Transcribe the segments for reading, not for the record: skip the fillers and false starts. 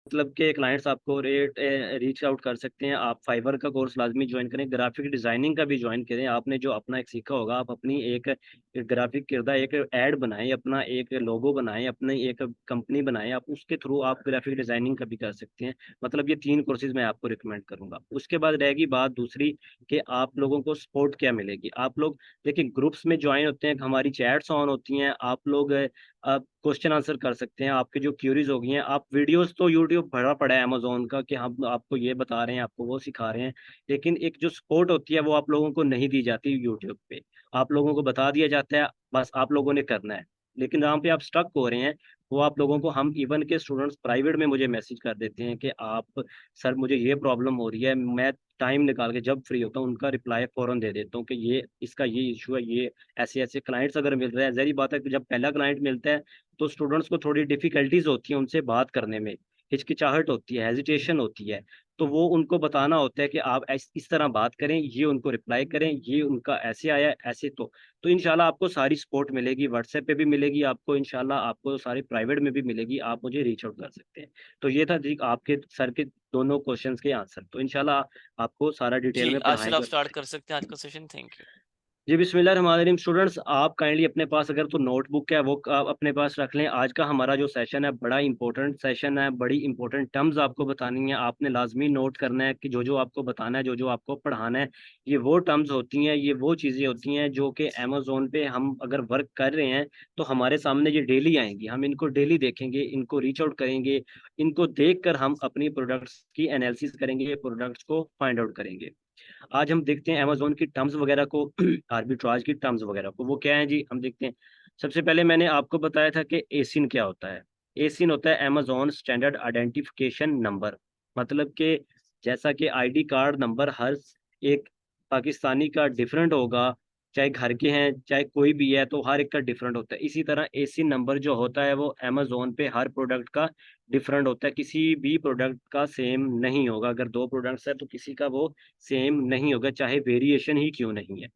मतलब के क्लाइंट्स आपको रेट रीच आउट कर सकते हैं। आप फाइवर का कोर्स लाजमी ज्वाइन करें, ग्राफिक डिजाइनिंग का भी ज्वाइन करें। आपने जो अपना एक सीखा होगा, आप अपनी एक ग्राफिक किरदार, एक ऐड बनाएं, अपना एक लोगो बनाएं, अपनी एक कंपनी बनाएं, आप उसके थ्रू आप ग्राफिक डिजाइनिंग का भी कर सकते हैं। मतलब ये 3 कोर्सेज मैं आपको रिकमेंड करूंगा। उसके बाद रहेगी बात दूसरी कि आप लोगों को सपोर्ट क्या मिलेगी। आप लोग देखिए ग्रुप्स में ज्वाइन होते हैं, हमारी चैट्स ऑन होती हैं, आप लोग आप क्वेश्चन आंसर कर सकते हैं। आपके जो क्यूरीज हो गई हैं, आप वीडियोस तो यूट्यूब भरा पड़ा है अमेजोन का कि हम आपको ये बता रहे हैं, आपको वो सिखा रहे हैं, लेकिन एक जो सपोर्ट होती है वो आप लोगों को नहीं दी जाती यूट्यूब पे। आप लोगों को बता दिया जाता है, बस आप लोगों ने करना है। लेकिन जहाँ पे आप स्टक हो रहे हैं, वो आप लोगों को, हम इवन के स्टूडेंट्स प्राइवेट में मुझे मैसेज कर देते हैं कि आप सर मुझे ये प्रॉब्लम हो रही है। मैं टाइम निकाल के जब फ्री होता हूँ उनका रिप्लाई फौरन दे देता हूँ कि ये इसका ये इशू है, ये ऐसे ऐसे क्लाइंट्स अगर मिल रहे हैं। जहरी बात है कि जब पहला क्लाइंट मिलता है तो स्टूडेंट्स को थोड़ी डिफिकल्टीज होती है उनसे बात करने में, हिचकिचाहट होती है, हेजिटेशन होती है। तो वो उनको बताना होता है कि आप इस तरह बात करें, ये उनको रिप्लाई करें, ये उनका ऐसे आया ऐसे। तो इंशाल्लाह आपको सारी सपोर्ट मिलेगी, व्हाट्सएप पे भी मिलेगी आपको, इंशाल्लाह आपको सारी प्राइवेट में भी मिलेगी, आप मुझे रीच आउट कर सकते हैं। तो ये था जी आपके सर के दोनों क्वेश्चंस के आंसर। तो इंशाल्लाह आपको सारा डिटेल जी, में आज से आप पढ़ाएंगे। स्टार्ट कर सकते हैं आज का सेशन। Thank you. जी बिस्मिल्लाहिर्रहमानिर्रहीम। स्टूडेंट्स आप काइंडली अपने पास अगर तो नोटबुक है वो आप अपने पास रख लें। आज का हमारा जो सेशन है बड़ा इंपॉर्टेंट सेशन है, बड़ी इंपॉर्टेंट टर्म्स आपको बतानी है, आपने लाजमी नोट करना है कि जो जो आपको बताना है, जो जो आपको पढ़ाना है, ये वो टर्म्स होती हैं, ये वो चीज़ें होती हैं जो कि अमेजोन पे हम अगर वर्क कर रहे हैं तो हमारे सामने ये डेली आएंगी। हम इनको डेली देखेंगे, इनको रीच आउट करेंगे, इनको देख कर हम अपनी प्रोडक्ट्स की एनालिसिस करेंगे, प्रोडक्ट्स को फाइंड आउट करेंगे। आज हम देखते हैं अमेजोन की टर्म्स वगैरह को, आर्बिट्राज की टर्म्स वगैरह को, वो क्या है जी हम देखते हैं। सबसे पहले मैंने आपको बताया था कि एसिन क्या होता है। एसिन होता है अमेजोन स्टैंडर्ड आइडेंटिफिकेशन नंबर। मतलब कि जैसा कि आईडी कार्ड नंबर हर एक पाकिस्तानी का डिफरेंट होगा, चाहे घर के हैं चाहे कोई भी है, तो हर एक का डिफरेंट होता है। इसी तरह एसिन नंबर जो होता है वो अमेजोन पे हर प्रोडक्ट का डिफरेंट होता है, किसी भी प्रोडक्ट का सेम नहीं होगा। अगर 2 प्रोडक्ट्स है तो किसी का वो सेम नहीं होगा, चाहे वेरिएशन ही क्यों नहीं है।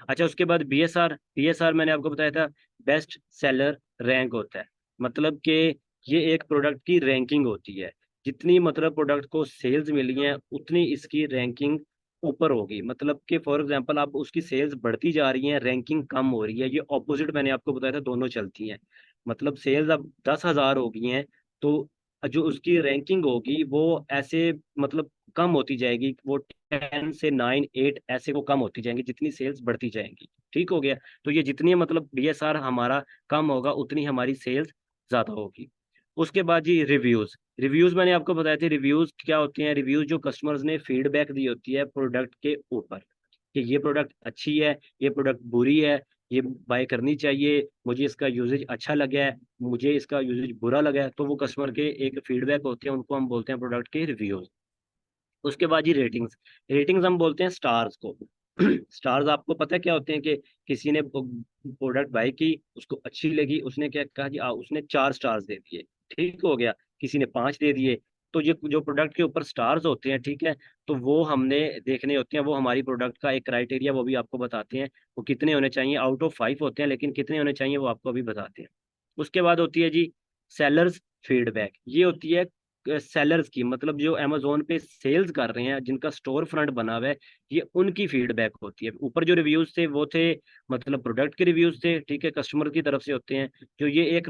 अच्छा उसके बाद बीएसआर। बीएसआर मैंने आपको बताया था बेस्ट सेलर रैंक होता है। मतलब कि ये एक प्रोडक्ट की रैंकिंग होती है। जितनी मतलब प्रोडक्ट को सेल्स मिली हैं उतनी इसकी रैंकिंग ऊपर होगी। मतलब कि फॉर एग्जांपल आप उसकी सेल्स बढ़ती जा रही हैं, रैंकिंग कम हो रही है, ये ऑपोजिट मैंने आपको बताया था, दोनों चलती हैं। मतलब सेल्स अब 10,000 हो गई हैं तो जो उसकी रैंकिंग होगी वो ऐसे मतलब कम होती जाएगी, वो 10 से 9 8 ऐसे वो कम होती जाएंगी जितनी सेल्स बढ़ती जाएंगी। ठीक हो गया। तो ये जितनी मतलब बीएसआर हमारा कम होगा उतनी हमारी सेल्स ज्यादा होगी। उसके बाद जी रिव्यूज। रिव्यूज मैंने आपको बताया थे, रिव्यूज क्या होते हैं। रिव्यूज जो कस्टमर्स ने फीडबैक दी होती है प्रोडक्ट के ऊपर कि ये प्रोडक्ट अच्छी है, ये प्रोडक्ट बुरी है, ये बाय करनी चाहिए, मुझे इसका यूजेज अच्छा लगा है, मुझे इसका यूजेज बुरा लगा है। तो वो कस्टमर के एक फीडबैक होते हैं, उनको हम बोलते हैं प्रोडक्ट के रिव्यूज। उसके बाद जी रेटिंग्स। रेटिंग्स हम बोलते हैं स्टार्स को। स्टार्स आपको पता है क्या होते हैं कि किसी ने प्रोडक्ट बाय की, उसको अच्छी लगी, उसने क्या कहा जी उसने 4 स्टार्स दे दिए। ठीक हो गया। किसी ने 5 दे दिए। तो ये जो प्रोडक्ट के ऊपर स्टार्स होते हैं, ठीक है, तो वो हमने देखने होते हैं। वो हमारी प्रोडक्ट का एक क्राइटेरिया वो भी आपको बताते हैं। वो कितने होने चाहिए, आउट ऑफ 5 होते हैं, लेकिन कितने होने चाहिए वो आपको अभी बताते हैं। उसके बाद होती है जी सेलर्स फीडबैक। ये होती है सेलर्स की, मतलब जो अमेजोन पे सेल्स कर रहे हैं, जिनका स्टोर फ्रंट बना हुआ है, ये उनकी फीडबैक होती है। ऊपर जो रिव्यूज थे वो थे मतलब प्रोडक्ट के रिव्यूज थे, ठीक है, कस्टमर की तरफ से होते हैं। जो ये एक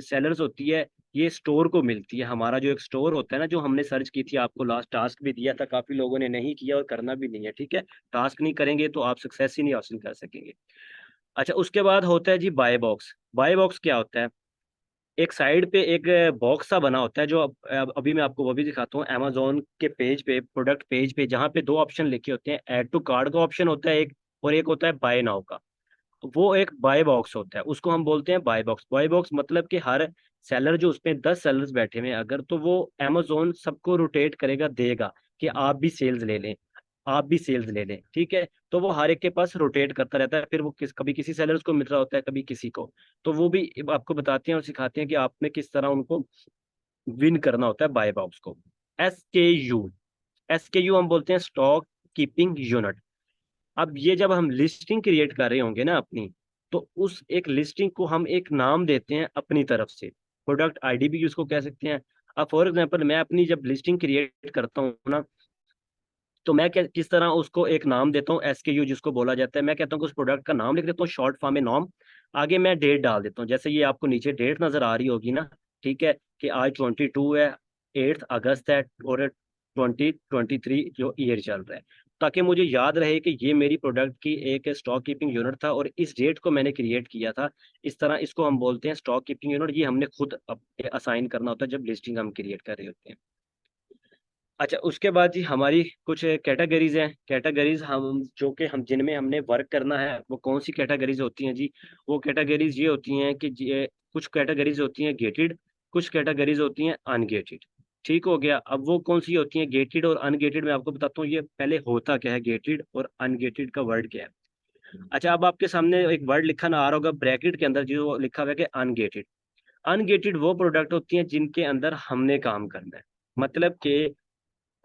सेलर्स होती है, ये स्टोर को मिलती है। हमारा जो एक स्टोर होता है ना, जो हमने सर्च की थी, आपको लास्ट टास्क भी दिया था, काफी लोगों ने नहीं किया और करना भी नहीं है, ठीक है। टास्क नहीं करेंगे तो आप सक्सेस ही नहीं हासिल कर सकेंगे। अच्छा उसके बाद होता है जी बाय बॉक्स। बाय बॉक्स क्या होता है। एक साइड पे एक बॉक्स सा बना होता है, जो अभी मैं आपको वो भी दिखाता हूँ। अमेजोन के पेज पे, प्रोडक्ट पेज पे, जहाँ पे 2 ऑप्शन लिखे होते हैं, ऐड टू कार्ड का ऑप्शन होता है एक, और एक होता है बाय नाउ का। तो वो एक बाय बॉक्स होता है, उसको हम बोलते हैं बाय बॉक्स। बाय बॉक्स मतलब कि हर सेलर जो उसमें 10 सेलर्स बैठे हुए हैं अगर, तो वो अमेजोन सबको रोटेट करेगा, देगा कि आप भी सेल्स ले लें, आप भी सेल्स ले लें, ठीक है। तो वो हर एक के पास रोटेट करता रहता है। फिर वो कभी किसी सेलर्स को मिल रहा होता है, कभी किसी को। तो वो भी आपको बताते हैं और सिखाते हैं कि आपने किस तरह उनको विन करना होता है बाय बॉक्स को। SKU। SKU हम बोलते हैं स्टॉक कीपिंग यूनिट। अब ये जब हम लिस्टिंग क्रिएट कर रहे होंगे ना अपनी, तो उस एक लिस्टिंग को हम एक नाम देते हैं अपनी तरफ से। प्रोडक्ट आईडी भी उसको कह सकते हैं, अब फॉर एग्जांपल मैं अपनी जब लिस्टिंग क्रिएट करता हूँ ना, तो मैं क्या किस तरह उसको एक नाम देता हूँ, SKU जिसको बोला जाता है। मैं कहता हूँ कि उस प्रोडक्ट का नाम लिख देता हूँ, शॉर्ट फॉर्म में नाम, आगे मैं डेट डाल देता हूँ। जैसे ये आपको नीचे डेट नजर आ रही होगी ना, ठीक है, कि आज 22 है, 8 अगस्त है, और 2023 जो ईयर चल रहा है, ताकि मुझे याद रहे कि ये मेरी प्रोडक्ट की एक स्टॉक कीपिंग यूनिट था और इस डेट को मैंने क्रिएट किया था। इस तरह इसको हम बोलते हैं स्टॉक कीपिंग यूनिट। ये हमने खुद असाइन करना होता है जब लिस्टिंग हम क्रिएट कर रहे होते हैं। अच्छा, उसके बाद जी हमारी कुछ कैटेगरीज हैं। कैटेगरीज हम जो कि हम जिनमें हमने वर्क करना है, वो कौन सी कैटेगरीज होती हैं जी? वो कैटेगरीज ये होती हैं कि कुछ कैटेगरीज होती हैं गेटेड, कुछ कैटेगरीज होती हैं अनगेटेड। ठीक हो गया। अब वो कौन सी होती हैं गेटेड और अनगेटेड, मैं आपको बताता हूँ। ये पहले होता क्या है गेटेड और अनगेटेड का वर्ड क्या है। अच्छा, अब आपके सामने एक वर्ड लिखा ना आ रहा होगा ब्रैकेट के अंदर, जो लिखा हुआ है कि अनगेटेड। अनगेटेड वो प्रोडक्ट होती हैं जिनके अंदर हमने काम करना है। मतलब कि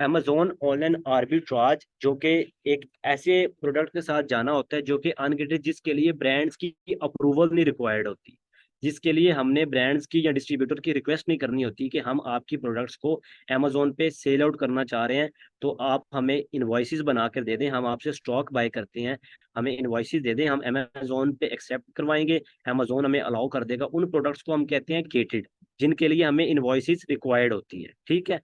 Amazon ऑनलाइन आर्बिट्राज, जो कि एक ऐसे प्रोडक्ट के साथ जाना होता है जो कि अनगेटेड, जिसके लिए ब्रांड्स की अप्रूवल नहीं रिक्वायर्ड होती, जिसके लिए हमने ब्रांड्स की या डिस्ट्रीब्यूटर की रिक्वेस्ट नहीं करनी होती कि हम आपकी प्रोडक्ट्स को Amazon पे सेल आउट करना चाह रहे हैं, तो आप हमें इनवॉइसेस बना कर दे दें, हम आपसे स्टॉक बाय करते हैं, हमें इनवॉइसेस दे दें, हम Amazon पे एक्सेप्ट करवाएंगे, Amazon हमें अलाउ कर देगा। उन प्रोडक्ट्स को हम कहते हैं गेटेड, जिनके लिए हमें इनवॉइसेस रिक्वायर्ड होती है। ठीक है।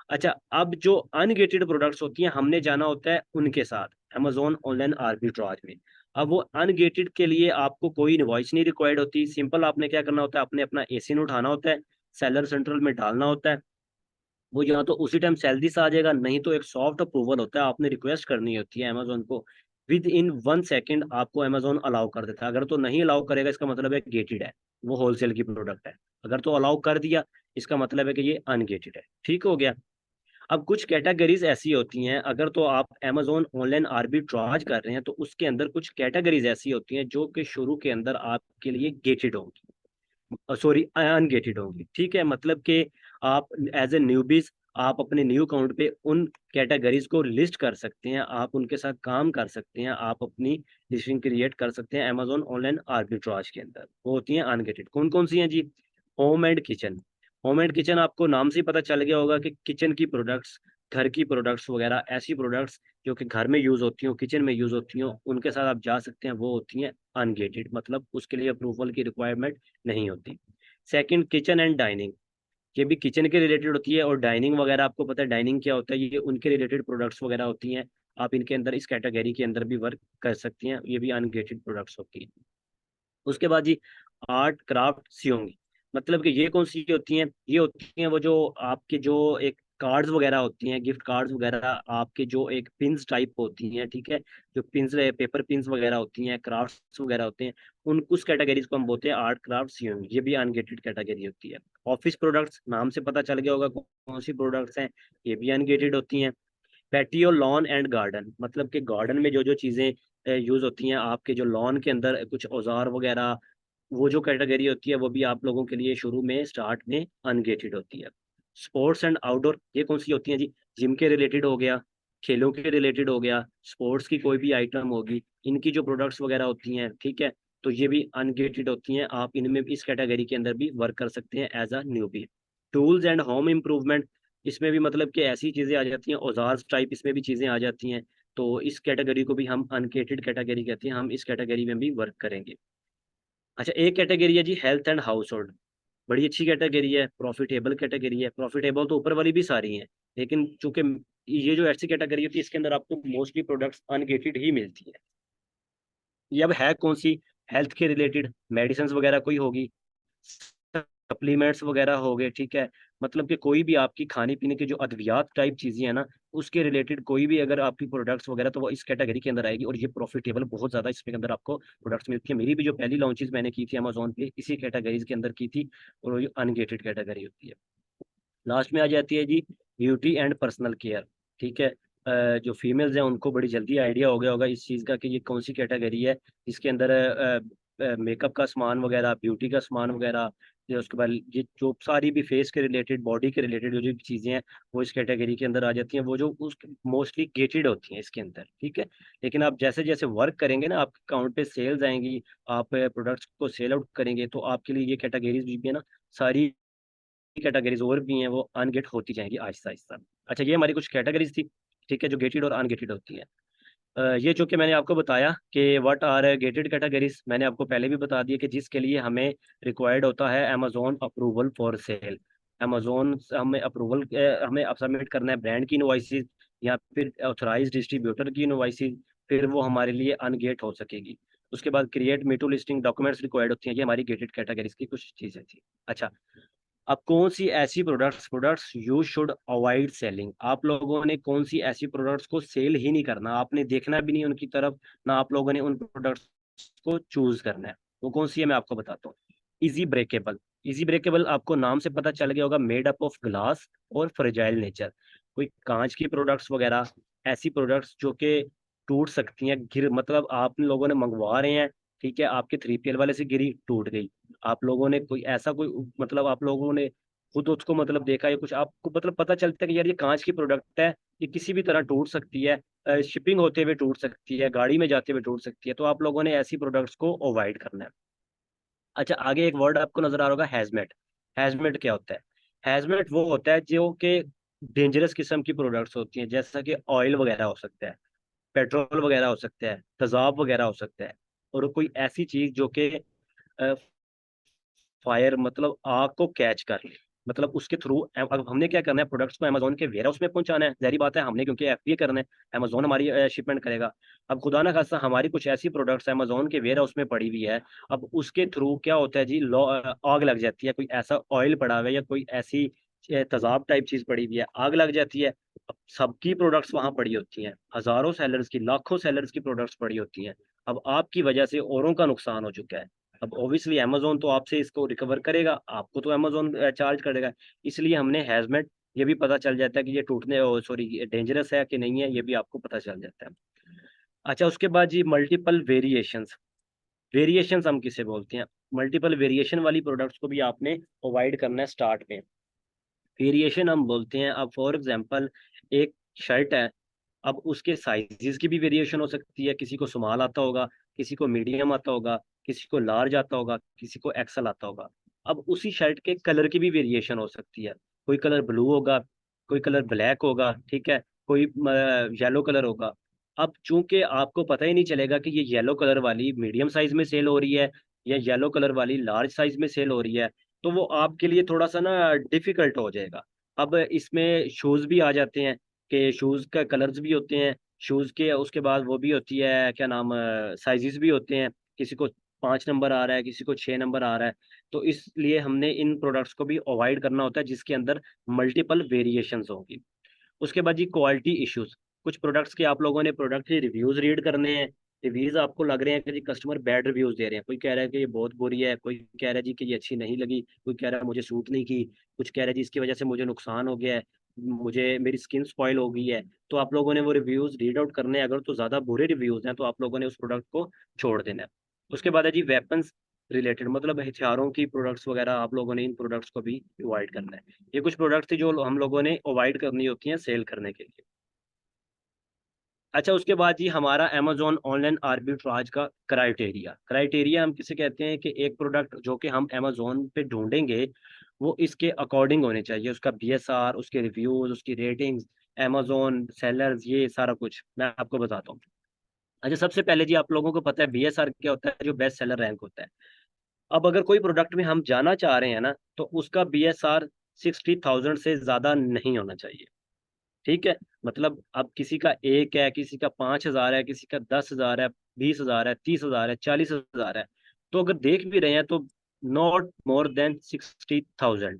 अच्छा, अब जो अनगेटेड प्रोडक्ट्स होती हैं, हमने जाना होता है उनके साथ Amazon ऑनलाइन आर्बिट्राज में। अब वो अनगेटेड के लिए आपको कोई इनवॉइस नहीं रिक्वायर्ड होती। सिंपल आपने क्या करना होता है, आपने अपना एसिन उठाना होता है, सेलर सेंट्रल में डालना होता है, वो या तो उसी टाइम सैलरी से आ जाएगा, नहीं तो एक सॉफ्ट अप्रूवल होता है, आपने रिक्वेस्ट करनी होती है अमेजोन को। विद इन 1 सेकेंड आपको अमेजोन अलाउ कर देता है। अगर तो नहीं अलाउ करेगा, इसका मतलब है गेटेड है, वो होलसेल की प्रोडक्ट है। अगर तो अलाउ कर दिया, इसका मतलब है कि ये अनगेटेड है। ठीक हो गया। अब कुछ कैटेगरीज ऐसी होती हैं, अगर तो आप Amazon ऑनलाइन आर्बिट्राज कर रहे हैं, तो उसके अंदर कुछ कैटेगरीज ऐसी होती हैं जो कि शुरू के अंदर आपके लिए गेटेड होंगी, सॉरी अनगेटेड होंगी। ठीक है, मतलब कि आप एज ए न्यूबीज, आप अपने न्यू अकाउंट पे उन कैटेगरीज को लिस्ट कर सकते हैं, आप उनके साथ काम कर सकते हैं, आप अपनी लिस्टिंग क्रिएट कर सकते हैं Amazon ऑनलाइन आर्बिट्राज के अंदर। वो होती हैं अनगेटेड। कौन कौन सी हैं जी? Home and kitchen. Home and kitchen आपको नाम से ही पता चल गया होगा कि किचन की प्रोडक्ट्स, घर की प्रोडक्ट्स वगैरह, ऐसी प्रोडक्ट्स जो कि घर में यूज होती हो, किचन में यूज होती हो, उनके साथ आप जा सकते हैं। वो होती हैं अनगेटेड, मतलब उसके लिए अप्रूवल की रिक्वायरमेंट नहीं होती। Second, kitchen and dining. ये भी किचन के रिलेटेड होती है, और डाइनिंग वगैरह आपको पता है डाइनिंग क्या होता है, ये उनके रिलेटेड प्रोडक्ट्स वगैरह होती हैं। आप इनके अंदर इस कैटेगरी के अंदर भी वर्क कर सकती हैं, ये भी अनगेटेड प्रोडक्ट्स होती हैं। उसके बाद जी आर्ट क्राफ्ट सी होंगी। मतलब कि ये कौन सी होती हैं? ये होती हैं वो जो आपके जो एक कार्ड्स वगैरह होती हैं, गिफ्ट कार्ड्स वगैरह, आपके जो एक पिंस टाइप होती हैं, ठीक है, जो पिंस, पेपर पिंस वगैरह होती हैं, क्राफ्ट्स वगैरह होते हैं, उन कुछ कैटेगरीज को हम बोलते हैं आर्ट क्राफ्ट सी होंगी। ये भी अनगेटेड कैटेगरी होती है। ऑफिस प्रोडक्ट्स, नाम से पता चल गया होगा कौन सी प्रोडक्ट्स हैं, ये भी अनगेटेड होती हैं। पैटियो लॉन एंड गार्डन, मतलब कि गार्डन में जो जो चीज़ें यूज होती हैं, आपके जो लॉन के अंदर कुछ औजार वगैरह, वो जो कैटेगरी होती है, वो भी आप लोगों के लिए शुरू में स्टार्ट में अनगेटेड होती है। स्पोर्ट्स एंड आउटडोर, ये कौन सी होती हैं जी? जिम के रिलेटेड हो गया, खेलों के रिलेटेड हो गया, स्पोर्ट्स की कोई भी आइटम होगी, इनकी जो प्रोडक्ट्स वगैरह होती हैं, ठीक है, तो ये भी अनगेटेड होती हैं। आप इनमें इस कैटेगरी के अंदर भी वर्क कर सकते हैं as a newbie. Tools and home improvement, इसमें भी मतलब कि ऐसी चीज़ें आ जाती हैं, औजार टाइप इसमें भी चीज़ें आ जाती हैं। तो इस कैटेगरी को भी हम अनगेटेड कैटेगरी कहते हैं, हम इस कैटेगरी में भी वर्क करेंगे। अच्छा, एक कैटेगरी है जी हेल्थ एंड हाउस होल्ड। बड़ी अच्छी कैटेगरी है, प्रॉफिटेबल कैटेगरी है। प्रॉफिटेबल तो ऊपर वाली भी सारी हैं, लेकिन चूंकि ये जो ऐसी कैटेगरी होती है, इसके अंदर आपको मोस्टली प्रोडक्ट्स अनगेटेड ही मिलती है। ये अब है कौन सी? हेल्थ के रिलेटेड मेडिसिन वगैरह कोई होगी, सप्लीमेंट्स वगैरह हो गए, ठीक है, मतलब कि कोई भी आपकी खाने पीने की जो अद्वियात टाइप चीज़ें हैं ना, उसके रिलेटेड कोई भी अगर आपकी प्रोडक्ट्स वगैरह, तो वो इस कैटेगरी के अंदर आएगी। और ये प्रॉफिटेबल बहुत ज़्यादा इसके अंदर आपको प्रोडक्ट्स मिलती है। मेरी भी जो पहली लॉन्चेस मैंने की थी अमेजोन पे, इसी कैटेगरीज के अंदर की थी, और वो अनगेटेड कैटेगरी होती है। लास्ट में आ जाती है जी ब्यूटी एंड पर्सनल केयर। ठीक है, जो फीमेल्स हैं उनको बड़ी जल्दी आइडिया हो गया होगा इस चीज़ का कि ये कौन सी कैटेगरी है। इसके अंदर मेकअप का सामान वगैरह, ब्यूटी का सामान वगैरह, फिर उसके बाद ये जो सारी भी फेस के रिलेटेड, बॉडी के रिलेटेड जो जो चीज़ें हैं, वो इस कैटेगरी के अंदर आ जाती हैं। वो जो उस मोस्टली गेटेड होती हैं इसके अंदर, ठीक है। लेकिन आप जैसे जैसे वर्क करेंगे ना, आपके अकाउंट पे सेल्स आएंगी, आप प्रोडक्ट्स को सेल आउट करेंगे, तो आपके लिए ये कैटेगरीज भी है ना, सारी कैटेगरीज और भी हैं वो अनगेट होती जाएंगी आहिस्ता आहिस्ता। अच्छा, ये हमारी कुछ कैटेगरीज थी, ठीक है, जो गेटेड और अनगेटेड होती है। ये जो कि मैंने आपको बताया कि व्हाट आर गेटेड कैटेगरीज, मैंने आपको पहले भी बता दिया कि जिसके लिए हमें रिक्वायर्ड होता है Amazon approval for sale. Amazon हमें अप्रूवल हमें अब सबमिट करना है ब्रांड की इनवॉइसेज या फिर ऑथराइज डिस्ट्रीब्यूटर की इनवॉइसेज, फिर वो हमारे लिए अनगेट हो सकेगी। उसके बाद create me too listing documents required होती हैं। ये हमारी गेटेड कैटेगरीज की कुछ चीज़ें थी। अच्छा, अब कौन सी ऐसी products products you should avoid selling, आप लोगों ने कौन सी ऐसी प्रोडक्ट्स को सेल ही नहीं करना, आपने देखना भी नहीं उनकी तरफ, ना आप लोगों ने उन प्रोडक्ट्स को चूज करना है। वो कौन सी है मैं आपको बताता हूँ। Easy breakable. इजी ब्रेकेबल आपको नाम से पता चल गया होगा, मेड अप ऑफ ग्लास और फ्रेजाइल नेचर। कोई कांच की प्रोडक्ट्स वगैरह, ऐसी प्रोडक्ट्स जो कि टूट सकती हैं, गिर मतलब आप लोगों ने मंगवा रहे हैं, ठीक है, आपके 3PL वाले से गिरी, टूट गई। आप लोगों ने कोई ऐसा कोई मतलब आप लोगों ने खुद उसको मतलब देखा या कुछ आपको मतलब पता चलता है कि यार ये कांच की प्रोडक्ट है, ये किसी भी तरह टूट सकती है, शिपिंग होते हुए टूट सकती है, गाड़ी में जाते हुए टूट सकती है, तो आप लोगों ने ऐसी प्रोडक्ट्स को अवॉइड करना है। अच्छा, आगे एक वर्ड आपको नजर आ रहा होगा, हैजमेट। हैजमेट क्या होता है? हैजमेट वो होता है जो कि डेंजरस किस्म की प्रोडक्ट्स होती हैं, जैसा कि ऑयल वगैरह हो सकता है, पेट्रोल वगैरह हो सकता है, तेजाब वगैरह हो सकता है, और कोई ऐसी चीज जो कि फायर मतलब आग को कैच कर ले, मतलब उसके थ्रू। अब हमने क्या करना है, प्रोडक्ट्स को अमेजोन के वेयर हाउस में पहुंचाना है, जहरी बात है, हमने क्योंकि एफबीए करना है, अमेजोन हमारी शिपमेंट करेगा। अब खुदा ना खास्ता हमारी कुछ ऐसी प्रोडक्ट्स अमेजोन के वेयर हाउस में पड़ी हुई है, अब उसके थ्रू क्या होता है जी, आग लग जाती है, कोई ऐसा ऑयल पड़ा हुआ है या कोई ऐसी तेजाब टाइप चीज पड़ी हुई है, आग लग जाती है। अब सबकी प्रोडक्ट्स वहां पड़ी होती हैं, हजारों सेलर्स की, लाखों सेलर्स की प्रोडक्ट्स पड़ी होती हैं। अब आपकी वजह से औरों का नुकसान हो चुका है। अब ऑब्वियसली अमेजोन तो आपसे इसको रिकवर करेगा, आपको तो अमेजोन चार्ज करेगा। इसलिए हमने हैजमेट, ये भी पता चल जाता है कि ये टूटने सॉरी डेंजरस है कि नहीं है, ये भी आपको पता चल जाता है। अच्छा, उसके बाद जी मल्टीपल वेरिएशंस। वेरिएशंस हम किसे बोलते हैं? मल्टीपल वेरिएशन वाली प्रोडक्ट्स को भी आपने अवॉइड करना है स्टार्ट में। वेरिएशन हम बोलते हैं, अब फॉर एग्जांपल एक शर्ट है, अब उसके साइजेस की भी वेरिएशन हो सकती है, किसी को स्मॉल आता होगा, किसी को मीडियम आता होगा, किसी को लार्ज आता होगा, किसी को एक्सल आता होगा। अब उसी शर्ट के कलर की भी वेरिएशन हो सकती है, कोई कलर ब्लू होगा, कोई कलर ब्लैक होगा, ठीक है, कोई येलो कलर होगा। अब चूंकि आपको पता ही नहीं चलेगा कि ये येलो कलर वाली मीडियम साइज में सेल हो रही है या येलो कलर वाली लार्ज साइज में सेल हो रही है, तो वो आपके लिए थोड़ा सा ना डिफिकल्ट हो जाएगा। अब इसमें शूज भी आ जाते हैं कि शूज का कलर्स भी होते हैं, शूज के उसके बाद वो भी होती है क्या नाम, साइजेस भी होते हैं, किसी को 5 नंबर आ रहा है, किसी को 6 नंबर आ रहा है। तो इसलिए हमने इन प्रोडक्ट्स को भी अवॉइड करना होता है जिसके अंदर मल्टीपल वेरिएशंस होंगी। उसके बाद जी क्वालिटी इश्यूज। कुछ प्रोडक्ट्स के आप लोगों ने प्रोडक्ट के रिव्यूज रीड करने हैं। रिव्यूज आपको लग रहे हैं कि जी कस्टमर बैड रिव्यूज दे रहे हैं, कोई कह रहा है कि ये बहुत बुरी है, कोई कह रहा है जी कि ये अच्छी नहीं लगी, कोई कह रहा है मुझे सूट नहीं की, कुछ कह रहा है जी इसकी वजह से मुझे नुकसान हो गया है, मुझे मेरी स्किन स्पॉइल हो गई है। तो आप लोगों ने वो रिव्यूज रीड आउट करने हैं, अगर तो ज़्यादा बुरे रिव्यूज हैं तो आप लोगों ने उस प्रोडक्ट को छोड़ देना है। उसके बाद है जी वेपन्स रिलेटेड, मतलब हथियारों की प्रोडक्ट्स वगैरह, आप लोगों ने इन प्रोडक्ट्स को भी अवॉइड करना है। ये कुछ प्रोडक्ट्स थी जो हम लोगों ने अवॉइड करनी होती हैं सेल करने के लिए। अच्छा, उसके बाद जी हमारा अमेजोन ऑनलाइन आर्बिट्राज का क्राइटेरिया। क्राइटेरिया हम किसे कहते हैं कि एक प्रोडक्ट जो कि हम अमेजोन पे ढूंढेंगे वो इसके अकॉर्डिंग होने चाहिए, उसका बीएसआर, उसके रिव्यूज, उसकी रेटिंग्स, अमेजोन सेलर्स, ये सारा कुछ मैं आपको बताता हूँ। अच्छा, सबसे पहले जी आप लोगों को पता है बीएसआर क्या होता है, जो बेस्ट सेलर रैंक होता है। अब अगर कोई प्रोडक्ट में हम जाना चाह रहे हैं ना, तो उसका बीएसआर 60,000 से ज्यादा नहीं होना चाहिए, ठीक है। मतलब अब किसी का 1 है, किसी का 5,000 है, किसी का 10,000 है, 20,000 है, 30,000 है, 40,000 है, तो अगर देख भी रहे हैं तो नॉट मोर देन 60,000।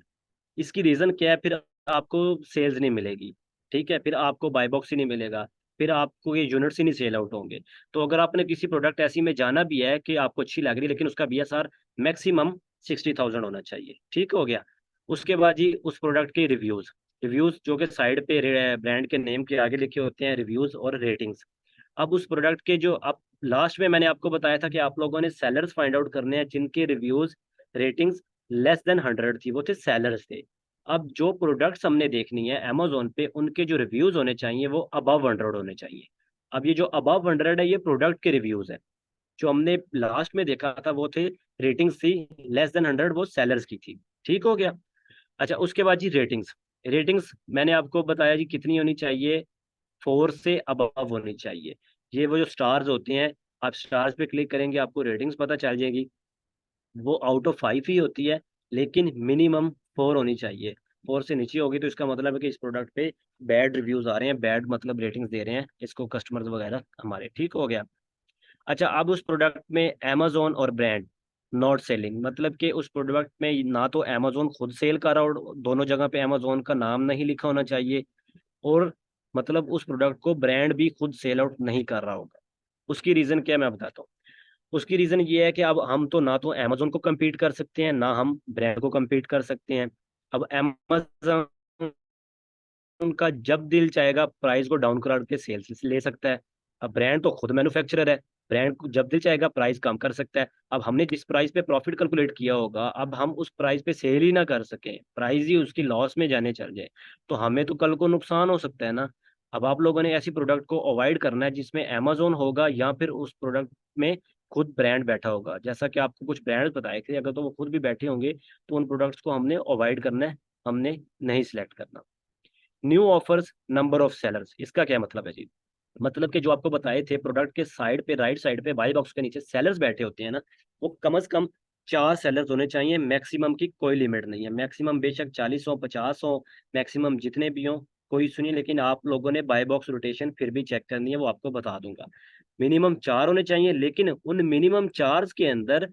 इसकी रीजन क्या है? फिर आपको सेल्स नहीं मिलेगी, ठीक है, फिर आपको बाय बॉक्स ही नहीं मिलेगा, फिर आपको ये यूनिट्स ही नहीं सेल आउट होंगे। तो अगर आपने किसी प्रोडक्ट ऐसी में जाना भी है कि आपको अच्छी लग रही है लेकिन उसका बीएसआर मैक्सिमम 60,000 होना चाहिए, ठीक हो गया। उसके बाद जी उस प्रोडक्ट के रिव्यूज। रिव्यूज जो कि साइड पे ब्रांड के नेम के आगे लिखे होते हैं, रिव्यूज और रेटिंग्स। अब उस प्रोडक्ट के जो अब लास्ट में मैंने आपको बताया था कि आप लोगों ने सेलर्स फाइंड आउट करने हैं जिनके रिव्यूज रेटिंग्स लेस देन 100 थी, वो थे सेलर्स थे। अब जो प्रोडक्ट्स हमने देखनी है अमेजोन पे, उनके जो रिव्यूज होने चाहिए वो अबव 100 होने चाहिए। अब ये जो अबव 100 है ये प्रोडक्ट के रिव्यूज है। जो हमने लास्ट में देखा था वो थे रेटिंग्स थी लेस देन 100, वो सेलर्स की थी, ठीक हो गया। अच्छा, उसके बाद जी रेटिंग्स। रेटिंग्स मैंने आपको बताया जी कितनी होनी चाहिए, 4 से अबव होनी चाहिए। ये वो जो स्टार्स होते हैं, आप स्टार्स पे क्लिक करेंगे आपको रेटिंग्स पता चल जाएगी। वो आउट ऑफ 5 ही होती है, लेकिन मिनिमम 4 होनी चाहिए। 4 से नीचे होगी तो इसका मतलब है कि इस प्रोडक्ट पे बैड रिव्यूज आ रहे हैं, बैड मतलब रेटिंग्स दे रहे हैं इसको कस्टमर्स वगैरह हमारे। ठीक हो गया। अच्छा, अब उस प्रोडक्ट में अमेजोन और ब्रांड नॉट सेलिंग, मतलब कि उस प्रोडक्ट में ना तो अमेजोन खुद सेल कर रहा हो, दोनों जगह पे अमेजोन का नाम नहीं लिखा होना चाहिए, और मतलब उस प्रोडक्ट को ब्रांड भी खुद सेल आउट नहीं कर रहा होगा। उसकी रीज़न क्या है मैं बताता हूँ। उसकी रीज़न ये है कि अब हम तो ना तो अमेजोन को compete कर सकते हैं, ना हम ब्रांड को compete कर सकते हैं। अब अमेजोन उनका जब दिल चाहेगा प्राइस को डाउन करा के सेल्स ले सकता है। अब ब्रांड तो खुद मैन्युफैक्चरर है, ब्रांड को जब दिल चाहेगा प्राइस कम कर सकता है। अब हमने जिस प्राइस पे प्रॉफिट कैलकुलेट किया होगा, अब हम उस प्राइस पे सेल ही ना कर सकें, प्राइस ही उसकी लॉस में जाने चल जाए, तो हमें तो कल को नुकसान हो सकता है ना। अब आप लोगों ने ऐसी प्रोडक्ट को अवॉइड करना है जिसमें अमेजोन होगा या फिर उस प्रोडक्ट में खुद ब्रांड बैठा होगा। जैसा कि आपको कुछ ब्रांड बताए थे, अगर तो वो खुद भी बैठे होंगे तो उन प्रोडक्ट्स को हमने अवॉइड करना है, हमने नहीं सिलेक्ट करना। New offers, number of sellers, इसका क्या मतलब है जी? मतलब कि जो आपको बताए थे प्रोडक्ट के साइड पे, राइट साइड पे बाई बॉक्स के नीचे सेलर्स बैठे होते हैं ना, वो कम से कम 4 सेलर्स होने चाहिए। मैक्सिमम की कोई लिमिट नहीं है, मैक्सिमम बेशक 40 हो 50 हो, मैक्सिमम जितने भी हो कोई सुनिए, लेकिन आप लोगों ने बाई बॉक्स रोटेशन फिर भी चेक करनी है, वो आपको बता दूंगा। मिनिमम 4 होने चाहिए, लेकिन उन मिनिमम 4 के अंदर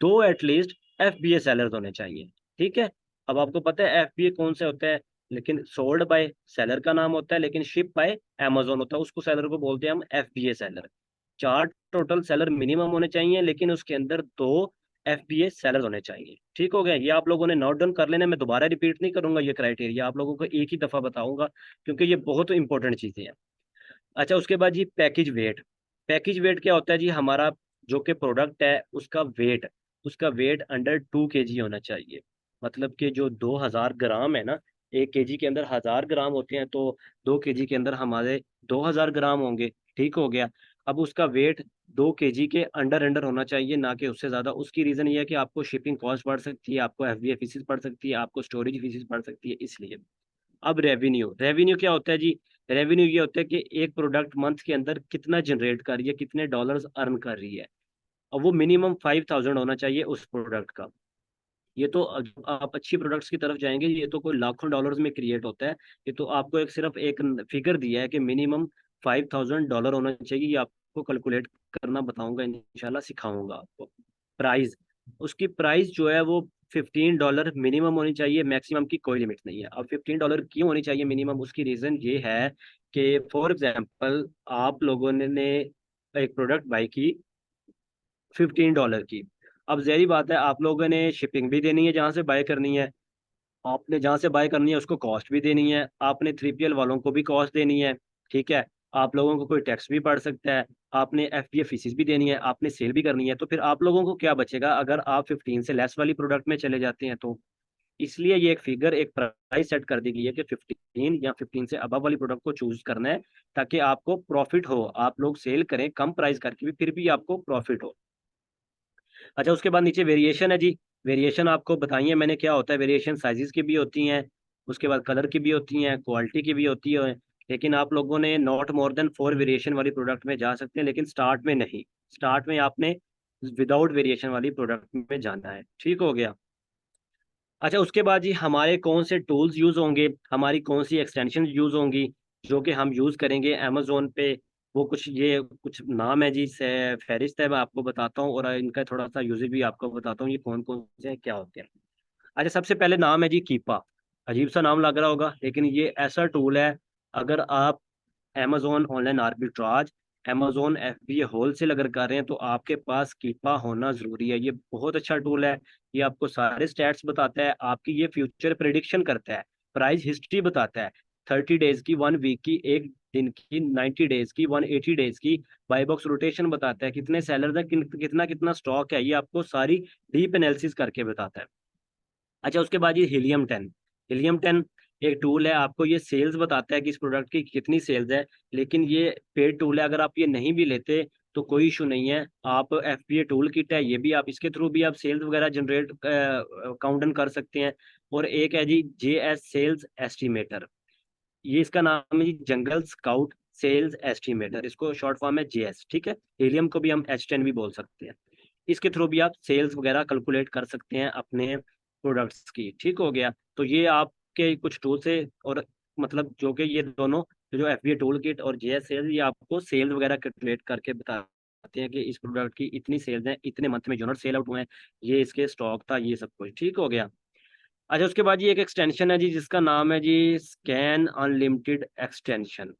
दो एटलीस्ट एफबीए सेलर्स होने चाहिए। ठीक है। अब आपको पता है एफबीए कौन से होता है, लेकिन सोल्ड बाय सेलर का नाम होता है, लेकिन शिप बाय अमेजोन होता है, उसको सेलर को बोलते हैं हम FBA seller. 4 total seller minimum होने चाहिए, लेकिन उसके अंदर 2 एफबीए सेलर होने चाहिए। ठीक हो गया, ये आप लोगों ने नोट डाउन कर लेना, मैं दोबारा रिपीट नहीं करूंगा, ये क्राइटेरिया आप लोगों को एक ही दफा बताऊंगा, क्योंकि ये बहुत इंपॉर्टेंट चीजें हैं। अच्छा, उसके बाद जी पैकेज वेट। पैकेज वेट क्या होता है जी? हमारा जो कि प्रोडक्ट है उसका वेट अंडर 2 kg होना चाहिए। मतलब कि जो 2000 ग्राम है ना, 1 kg के अंदर 1000 ग्राम होते हैं, तो 2 kg के अंदर हमारे 2000 ग्राम होंगे। ठीक हो गया। अब उसका वेट 2 kg के अंडर अंडर होना चाहिए, ना कि उससे ज्यादा। उसकी रीजन ये है कि आपको शिपिंग कॉस्ट बढ़ सकती है, आपको एफबीए फीसिस बढ़ सकती है, आपको स्टोरेज फीसिस बढ़ सकती है, इसलिए। अब रेवेन्यू, रेवेन्यू क्या होता है जी? रेवेन्यू ये होता है कि एक प्रोडक्ट मंथ के अंदर कितना जनरेट कर रही है, कितने डॉलर्स अर्न कर रही है। और वो मिनिमम 5000 होना चाहिए उस प्रोडक्ट का। ये तो आप अच्छी प्रोडक्ट्स की तरफ जाएंगे, ये तो कोई लाखों डॉलर्स में क्रिएट होता है। ये तो आपको एक सिर्फ एक फिगर दिया है कि मिनिमम $5000 होना चाहिए, ये आपको कैलकुलेट करना बताऊंगा, इंशाल्लाह सिखाऊंगा आपको। प्राइस, उसकी प्राइस जो है वो $15 मिनिमम होनी चाहिए, मैक्सिमम की कोई लिमिट नहीं है। अब $15 क्यों होनी चाहिए मिनिमम? उसकी रीजन ये है कि फॉर एग्जाम्पल आप लोगों ने एक प्रोडक्ट बाई की $15 की। अब जहरी बात है, आप लोगों ने शिपिंग भी देनी है जहाँ से बाय करनी है, आपने जहाँ से बाय करनी है उसको कॉस्ट भी देनी है, आपने 3PL वालों को भी कॉस्ट देनी है। ठीक है। आप लोगों को कोई टैक्स भी पड़ सकता है, आपने एफडीए फीसिस भी देनी है, आपने सेल भी करनी है, तो फिर आप लोगों को क्या बचेगा अगर आप 15 से लेस वाली प्रोडक्ट में चले जाते हैं तो? इसलिए ये एक फिगर, एक प्राइस सेट कर दी गई है कि 15 या 15 से अबव वाली प्रोडक्ट को चूज करना है, ताकि आपको प्रॉफिट हो, आप लोग सेल करें कम प्राइस करके भी, फिर भी आपको प्रॉफिट हो। अच्छा, उसके बाद नीचे वेरिएशन है जी। वेरिएशन आपको बताइए मैंने क्या होता है। वेरिएशन साइजेस की भी होती हैं, उसके बाद कलर की भी होती हैं, क्वालिटी की भी होती है। लेकिन आप लोगों ने नॉट मोर देन 4 वेरिएशन वाली प्रोडक्ट में जा सकते हैं, लेकिन स्टार्ट में नहीं। स्टार्ट में आपने विदाउट वेरिएशन वाली प्रोडक्ट में जाना है। ठीक हो गया। अच्छा, उसके बाद जी हमारे कौन से टूल्स यूज़ होंगे, हमारी कौन सी एक्सटेंशन यूज़ होंगी जो कि हम यूज़ करेंगे अमेजोन पे। वो कुछ ये कुछ नाम है जी, से फहरिस्त है, मैं आपको बताता हूँ, और इनका थोड़ा सा यूज़ भी आपको बताता हूँ, ये कौन कौन से हैं, क्या होते हैं। अच्छा, सबसे पहले नाम है जी कीपा। अजीब सा नाम लग रहा होगा, लेकिन ये ऐसा टूल है, अगर आप Amazon online arbitrage, Amazon FBA wholesale अगर कर रहे हैं तो आपके पास कीपा होना जरूरी है। ये बहुत अच्छा टूल है, ये आपको सारे स्टैट्स बताता है, आपकी ये फ्यूचर प्रिडिक्शन करता है, प्राइस हिस्ट्री बताता है, 30 डेज की, 1 वीक की, 1 दिन की, 90 डेज की, 180 डेज की। बाई बॉक्स रोटेशन बताता है, कितने सेलर है, कितना कितना स्टॉक है, ये आपको सारी डीप एनालिसिस करके बताता है। अच्छा, उसके बाद ये हीलियम 10। हीलियम 10 एक टूल है, आपको ये सेल्स बताता है कि इस प्रोडक्ट की कितनी सेल्स है, लेकिन ये पेड टूल है, अगर आप ये नहीं भी लेते तो कोई इशू नहीं है। आप FBA टूल किट है, ये भी आप इसके थ्रू भी आप सेल्स वगैरह जनरेट काउंट कर सकते हैं। और एक है जी JS सेल्स एस्टिमेटर, ये इसका नाम है जी जंगल स्काउट सेल्स एस्टिमेटर, इसको शॉर्ट फॉर्म है JS, ठीक है। हीलियम को भी हम H10 भी बोल सकते हैं। इसके थ्रू भी आप सेल्स वगैरह कैलकुलेट कर सकते हैं अपने प्रोडक्ट्स की, ठीक हो गया। तो ये आपके कुछ टूल्स है, और मतलब जो कि ये दोनों जो FBA टूल किट और JS सेल्स, ये आपको सेल्स वगैरह कैलकुलेट करके बताते हैं कि इस प्रोडक्ट की इतनी सेल्स हैं, इतने मंथ में यूनिट सेल आउट हुए हैं, ये इसके स्टॉक था, ये सब कुछ ठीक हो गया। अच्छा, उसके बाद जी एक एक्सटेंशन है जी जिसका नाम है जी scan unlimited extension.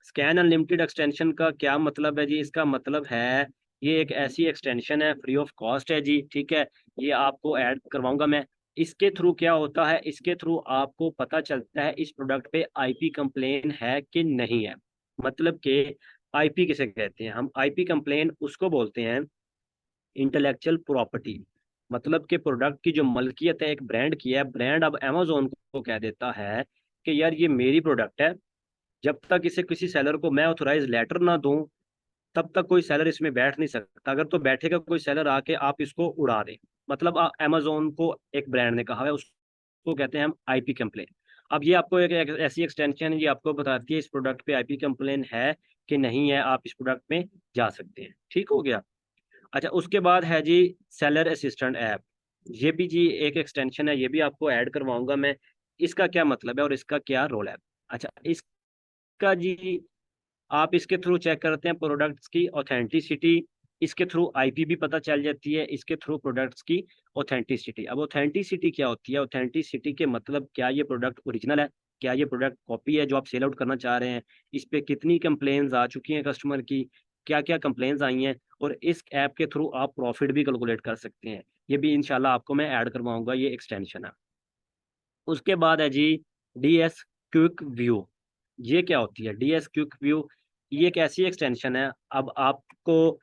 Scan unlimited extension का क्या मतलब है जी? इसका मतलब है ये एक ऐसी एक्सटेंशन है, फ्री ऑफ कॉस्ट है जी, ठीक है। ये आपको ऐड करवाऊंगा मैं। इसके थ्रू क्या होता है, इसके थ्रू आपको पता चलता है इस प्रोडक्ट पे IP कंप्लेन है कि नहीं है। मतलब कि IP किसे कहते हैं? हम IP कंप्लेन उसको बोलते हैं इंटेलेक्चुअल प्रॉपर्टी। मतलब कि प्रोडक्ट की जो मलकियत है एक ब्रांड की है, ब्रांड अब अमेजोन को कह देता है कि यार ये मेरी प्रोडक्ट है, जब तक इसे किसी सेलर को मैं ऑथोराइज लेटर ना दूं तब तक कोई सेलर इसमें बैठ नहीं सकता। अगर तो बैठेगा कोई सेलर आके आप इसको उड़ा दें, मतलब अमेजोन को एक ब्रांड ने कहा है, उसको कहते हैं हम IP कंप्लेन। अब ये आपको एक ऐसी एक्सटेंशन है, ये आपको बताती है इस प्रोडक्ट पे IP कंप्लेन है कि नहीं है, आप इस प्रोडक्ट में जा सकते हैं, ठीक हो गया। अच्छा, उसके बाद है जी सेलर असिस्टेंट ऐप। ये भी जी एक एक्सटेंशन है, ये भी आपको ऐड करवाऊंगा मैं। इसका क्या मतलब है और इसका क्या रोल है? अच्छा, इसका जी आप इसके थ्रू चेक करते हैं प्रोडक्ट्स की ऑथेंटिसिटी। इसके थ्रू IP भी पता चल जाती है, इसके थ्रू प्रोडक्ट्स की ऑथेंटिसिटी। अब ऑथेंटिसिटी क्या होती है? ऑथेंटिसिटी के मतलब क्या ये प्रोडक्ट ओरिजिनल है, क्या ये प्रोडक्ट कॉपी है जो आप सेल आउट करना चाह रहे हैं, इस पे कितनी कंप्लेन्स आ चुकी हैं कस्टमर की, क्या क्या कंप्लेन्स आई हैं। और इस ऐप के थ्रू आप प्रॉफिट भी कैलकुलेट कर सकते हैं। ये भी इंशाल्लाह आपको मैं ऐड करवाऊंगा, ये एक्सटेंशन है। उसके बाद है जी DS क्विक व्यू। ये क्या होती है DS क्विक व्यू? ये एक ऐसी एक्सटेंशन है, अब आपको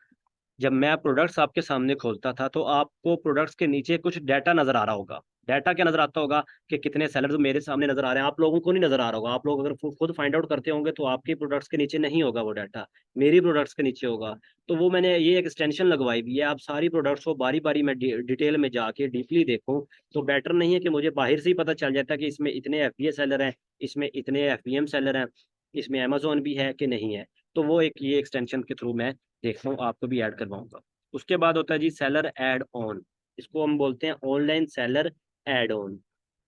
जब मैं प्रोडक्ट्स आपके सामने खोलता था तो आपको प्रोडक्ट्स के नीचे कुछ डाटा नजर आ रहा होगा। डाटा क्या नजर आता होगा कि कितने सेलर्स मेरे सामने नजर आ रहे हैं, आप लोगों को नहीं नजर आ रहा होगा। आप लोग अगर खुद फाइंड आउट करते होंगे तो आपके प्रोडक्ट्स के नीचे नहीं होगा वो डाटा, मेरी प्रोडक्ट्स के नीचे होगा। तो वो मैंने ये एक एक्सटेंशन लगवाई हुई है, आप सारी प्रोडक्ट्स को बारी बारी में डिटेल में जाके डीपली देखूं। तो बेटर नहीं है कि मुझे बाहर से ही पता चल जाता कि इसमें इतने FBA सेलर हैं, इसमें इतने FBM सेलर हैं, इसमें अमेजोन भी है कि नहीं है। तो वो एक ये एक्सटेंशन के थ्रू मैं देखता हूँ, आपको भी ऐड करवाऊंगा। उसके बाद होता है जी सेलर एड ऑन। इसको हम बोलते हैं ऑनलाइन सेलर एड ऑन।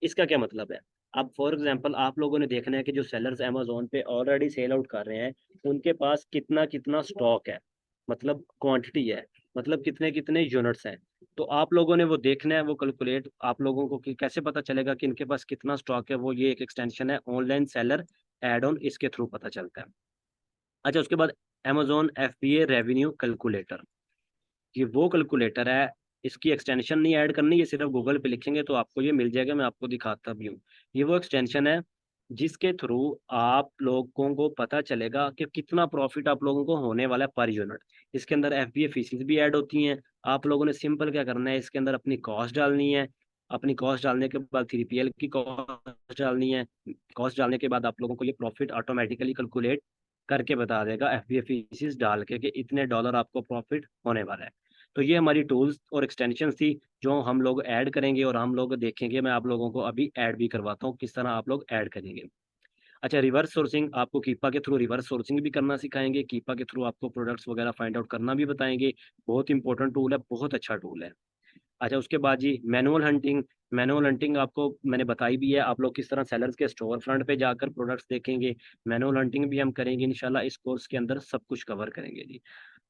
इसका क्या मतलब है? अब फॉर एग्जांपल आप लोगों ने देखना है कि जो सेलर्स अमेजोन पे ऑलरेडी सेल आउट कर रहे हैं उनके पास कितना कितना स्टॉक है, मतलब क्वांटिटी है, मतलब कितने कितने यूनिट्स हैं। तो आप लोगों ने वो देखना है, वो कैलकुलेट आप लोगों को कि कैसे पता चलेगा कि इनके पास कितना स्टॉक है, वो ये एक एक्सटेंशन है ऑनलाइन सेलर एड ऑन, इसके थ्रू पता चलता है। अच्छा, उसके बाद अमेजोन FBA रेवेन्यू कैलकुलेटर। ये वो कैलकुलेटर है, इसकी एक्सटेंशन नहीं ऐड करनी, ये सिर्फ गूगल पे लिखेंगे तो आपको ये मिल जाएगा, मैं आपको दिखाता भी हूँ। ये वो एक्सटेंशन है जिसके थ्रू आप लोगों को पता चलेगा कि कितना प्रॉफिट आप लोगों को होने वाला है पर यूनिट। इसके अंदर FBA फीसिस भी ऐड होती हैं। आप लोगों ने सिंपल क्या करना है, इसके अंदर अपनी कॉस्ट डालनी है। अपनी कॉस्ट डालने के बाद 3PL की कॉस्ट डालनी है। कॉस्ट डालने के बाद आप लोगों को ये प्रॉफिट ऑटोमेटिकली कैलकुलेट करके बता देगा FBA फीसिस डाल के कि इतने डॉलर आपको प्रॉफिट होने वाला है। तो ये हमारी टूल्स और एक्सटेंशंस थी जो हम लोग ऐड करेंगे और हम लोग देखेंगे। मैं आप लोगों को अभी ऐड भी करवाता हूँ किस तरह आप लोग ऐड करेंगे। अच्छा, रिवर्स सोर्सिंग, आपको कीपा के थ्रू रिवर्स सोर्सिंग भी करना सिखाएंगे, कीपा के थ्रू आपको प्रोडक्ट्स वगैरह फाइंड आउट करना भी बताएंगे। बहुत इंपॉर्टेंट टूल है, बहुत अच्छा टूल है। अच्छा, उसके बाद जी मैनुअल हंटिंग। मैनुअल हंटिंग आपको मैंने बताई भी है, आप लोग किस तरह सेलर्स के स्टोर फ्रंट पे जाकर प्रोडक्ट्स देखेंगे। मैनुअल हंटिंग भी हम करेंगे इंशाल्लाह, इस कोर्स के अंदर सब कुछ कवर करेंगे जी।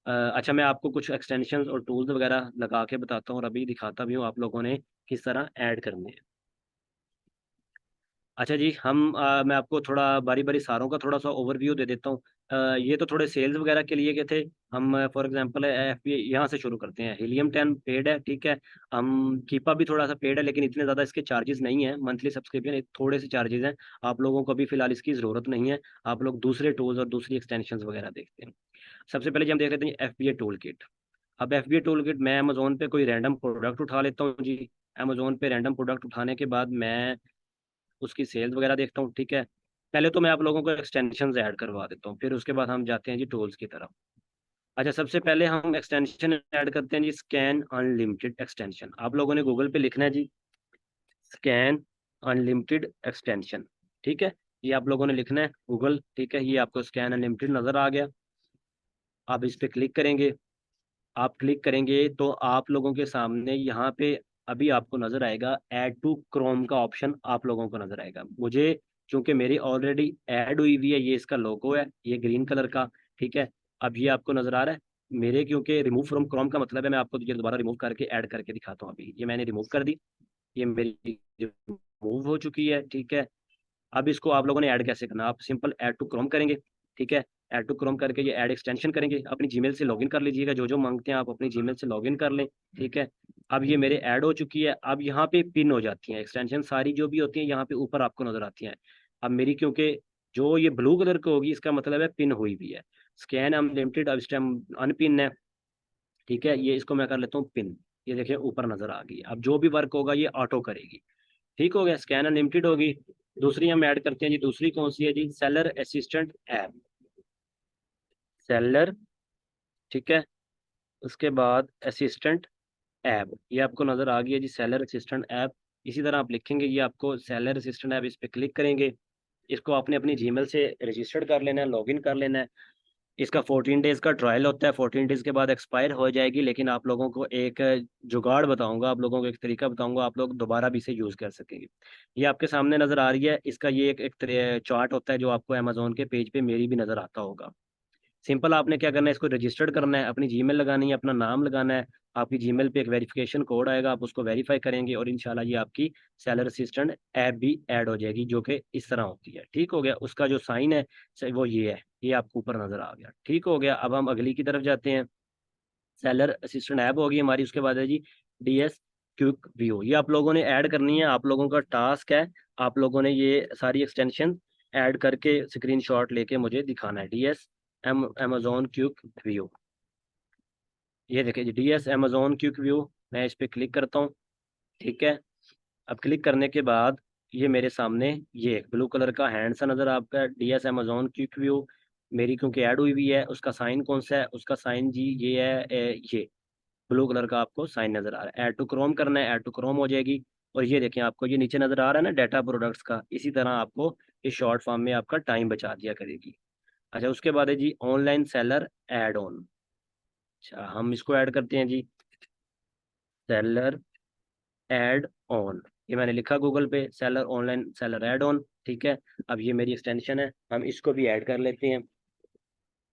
अच्छा, मैं आपको कुछ एक्सटेंशंस और टूल्स वगैरह लगा के बताता हूँ और अभी दिखाता भी हूँ आप लोगों ने किस तरह ऐड करने हैं। अच्छा जी, मैं आपको थोड़ा बारी बारी सारों का थोड़ा सा ओवरव्यू दे देता हूँ। ये तो थोड़े सेल्स वगैरह के लिए के थे। हम फॉर एग्जांपल FBA यहाँ से शुरू करते हैं। हीलियम 10 पेड है, ठीक है। हम कीपा भी थोड़ा सा पेड है, लेकिन इतने ज़्यादा इसके चार्जेस नहीं है, मंथली सब्सक्रिप्शन थोड़े से चार्जेस हैं। आप लोगों को अभी फिलहाल इसकी ज़रूरत नहीं है, आप लोग दूसरे टूल्स और दूसरी एक्सटेंशन वगैरह देखते हैं। सबसे पहले जी हम देख लेते हैं FBA टूल किट। अब FBA टूल किट, मैं अमेजोन पे कोई रैंडम प्रोडक्ट उठा लेता हूँ जी। अमेजोन पे रैंडम प्रोडक्ट उठाने के बाद मैं उसकी सेल्स वगैरह देखता हूँ, ठीक है। पहले तो मैं आप लोगों को एक्सटेंशन ऐड करवा देता हूँ, फिर उसके बाद हम जाते हैं जी टूल्स की तरफ। अच्छा, सबसे पहले हम एक्सटेंशन ऐड करते हैं जी, स्कैन अनलिमिटेड एक्सटेंशन। आप लोगों ने गूगल पे लिखना है जी, स्कैन अनलिमिटेड एक्सटेंशन। ठीक है, ये आप लोगों ने लिखना है गूगल। ठीक है, ये आपको स्कैन अनलिमिटेड नज़र आ गया। आप इस पे क्लिक करेंगे। आप क्लिक करेंगे तो आप लोगों के सामने यहाँ पे अभी आपको नजर आएगा ऐड टू क्रोम का ऑप्शन, आप लोगों को नजर आएगा। मुझे चूंकि मेरी ऑलरेडी ऐड हुई हुई है, ये इसका लोगो है, ये ग्रीन कलर का। ठीक है, अब ये आपको नजर आ रहा है मेरे, क्योंकि रिमूव फ्रॉम क्रोम का मतलब है मैं आपको ये दोबारा रिमूव करके ऐड करके दिखाता हूँ। अभी ये मैंने रिमूव कर दी, ये मेरी रिमूव हो चुकी है। ठीक है, अब इसको आप लोगों ने ऐड कैसे करना, आप सिंपल ऐड टू क्रोम करेंगे। ठीक है, ऐड टू क्रोम करके ये ऐड एक्सटेंशन करेंगे, अपनी जीमेल से लॉगिन कर लीजिएगा, जो जो मांगते हैं आप अपनी जीमेल से लॉगिन कर लें। ठीक है, अब ये मेरे ऐड हो चुकी है। अब यहाँ पे पिन हो जाती हैं एक्सटेंशन सारी जो भी होती हैं, यहाँ पे ऊपर आपको नजर आती हैं। अब मेरी क्योंकि जो ये ब्लू कलर की होगी, इसका मतलब है पिन हुई भी है। स्कैन अनलिमिटेड अब इस टाइम अनपिन है। ठीक है, ये इसको मैं कर लेता हूँ पिन। ये देखिए ऊपर नजर आ गई, अब जो भी वर्क होगा ये ऑटो करेगी। ठीक हो गया, स्कैन अनलिमिटेड होगी। दूसरी हम ऐड करते हैं जी, दूसरी कौन सी है जी, सेलर असिस्टेंट ऐप। सेलर, ठीक है, उसके बाद असिस्टेंट ऐप, ये आपको नजर आ गई है जी, सेलर असिस्टेंट ऐप। इसी तरह आप लिखेंगे, ये आपको सेलर असिस्टेंट ऐप, इस पर क्लिक करेंगे। इसको आपने अपनी जीमेल से रजिस्टर्ड कर लेना है, लॉगिन कर लेना है। इसका 14 डेज का ट्रायल होता है, 14 डेज के बाद एक्सपायर हो जाएगी, लेकिन आप लोगों को एक जुगाड़ बताऊंगा, आप लोगों को एक तरीका बताऊंगा, आप लोग दोबारा भी इसे यूज़ कर सकेंगे। ये आपके सामने नज़र आ रही है, इसका ये एक चार्ट होता है जो आपको अमेजोन के पेज पे मेरी भी नज़र आता होगा। सिंपल आपने क्या करना है, इसको रजिस्टर्ड करना है, अपनी जीमेल लगानी है, अपना नाम लगाना है। आपकी जीमेल पे एक वेरिफिकेशन कोड आएगा, आप उसको वेरीफाई करेंगे और इंशाल्लाह ये आपकी सेलर असिस्टेंट ऐप भी ऐड हो जाएगी, जो कि इस तरह होती है। ठीक हो गया, उसका जो साइन है वो ये है, ये आपको ऊपर नजर आ गया। ठीक हो गया, अब हम अगली की तरफ जाते हैं। सेलर असिस्टेंट ऐप होगी हमारी, उसके बाद है जी DS क्विक व्यू। ये आप लोगों ने ऐड करनी है, आप लोगों का टास्क है। आप लोगों ने ये सारी एक्सटेंशन ऐड करके स्क्रीनशॉट लेके मुझे दिखाना है। अमेजोन क्विक व्यू, ये देखिए जी, अमेजोन क्विक व्यू। मैं इस पर क्लिक करता हूँ। ठीक है, अब क्लिक करने के बाद ये मेरे सामने ये ब्लू कलर का हैंड सा नजर आपका, अमेजोन क्विक व्यू। मेरी क्योंकि ऐड हुई हुई है, उसका साइन कौन सा है, उसका साइन जी ये है, ये ब्लू कलर का आपको साइन नजर आ रहा है। ऐड टू क्रोम करना है, ऐड टू क्रोम हो जाएगी। और ये देखें, आपको ये नीचे नजर आ रहा है ना डाटा प्रोडक्ट्स का, इसी तरह आपको इस शॉर्ट फॉर्म में आपका टाइम बचा दिया करेगी। अच्छा, उसके बाद है जी ऑनलाइन सेलर एड ऑन। अच्छा, हम इसको ऐड करते हैं जी, सेलर एड ऑन। ये मैंने लिखा गूगल पे, seller online seller add on. ठीक है, अब ये मेरी एक्सटेंशन है, हम इसको भी ऐड कर लेते हैं।